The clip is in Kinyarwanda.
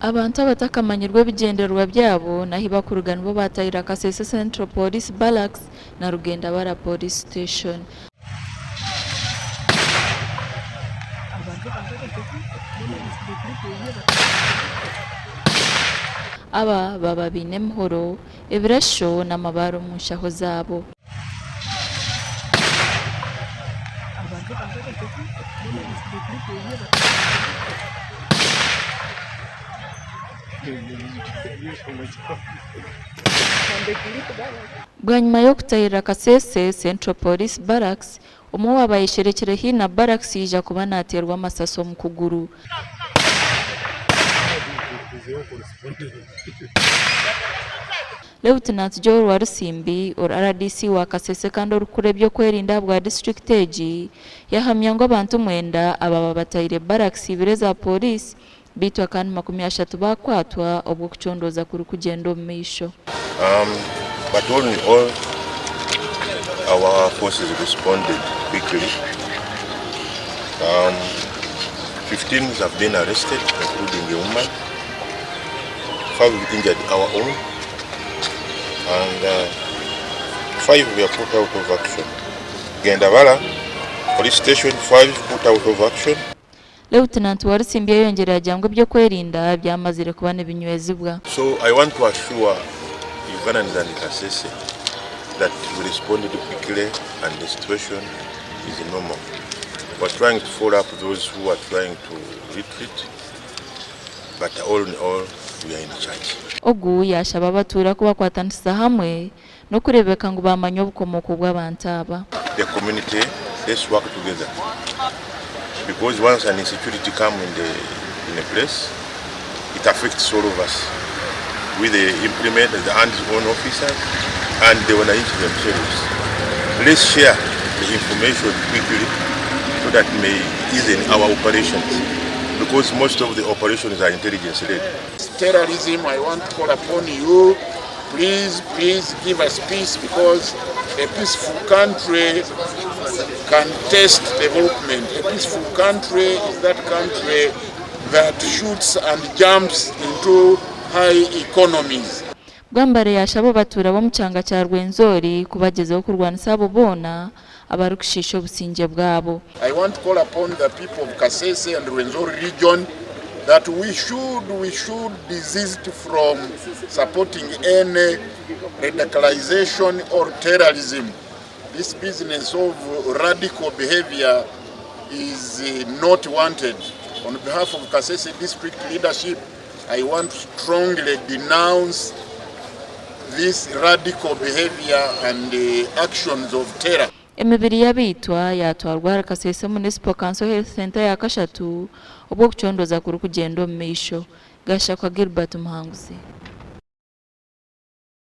Abantu abatakamanyirwa bigenderwa byabo naho bakurugana bo bataahiriira Kasese Central Police Barracks na Rwampara Police Station. Aba baba binemhoro ebirasho n'amabaro mu nshaho zabo. Bwanyuma yo kutaahiriira Kasese Central Police Barracks, umwe wabayisherekere hina barracks yija kuba naterwa amasaso mu kuguru. Lieutenant Joel Warusimbi or RDC wa Kasese kandi orukurebyo kwerinda bwa district egi yahamya ngo abantu mwenda aba bataahiriire barracks ibire za police baitwa kandi 30 bakwatwa obwo kuchondoza kuri kugenda omu maisho. But all in all, our forces responded quickly. 15 have been arrested, including a woman. 5 injured our own, and 5 were put out of action. Mbarara Police Station, 5 put out of action. Lieutenant Warusimbi yongerera ajyango byo kwerinda byamazire kuba n'ibinywezibwa. So I want to assure Ugandans and Kasese that we responded quickly and the situation is normal. We're trying to follow up those who are trying to retreat, but all in all, we are in charge. Ogu yaashaba abatura kubakwatanisa hamwe no kurebeka ngo bamanye obukomoko bw'abantu aba. The community, let's work together. Because once an insecurity comes in a place, it affects all of us. We implement the hands-on officers and the organize themselves. Let's share the information quickly so that may ease in our operations, because most of the operations are intelligence-led. Terrorism, I want to call upon you, please give us peace, because a peaceful country can taste development. A peaceful country is that country that shoots and jumps into high economies. Rwampara yaashaba batura bo mu cyanga cya Rwenzori kubagezaho kurwanisa abo bona abarukishisho businge bwabo. I want to call upon the people of Kasese and Rwenzori region that we should desist from supporting any radicalization or terrorism. This business of radical behavior is not wanted. On behalf of Kasese district leadership, I want to strongly denounce this radical behavior and the actions of terror. Emibiri y'abaitwa yatwarwa Kasese Municipal Council Health Center ya kashatu obwo kuchondoza kuri kugenda omu maisho. Gashakwa Gilbert Muhanguzi.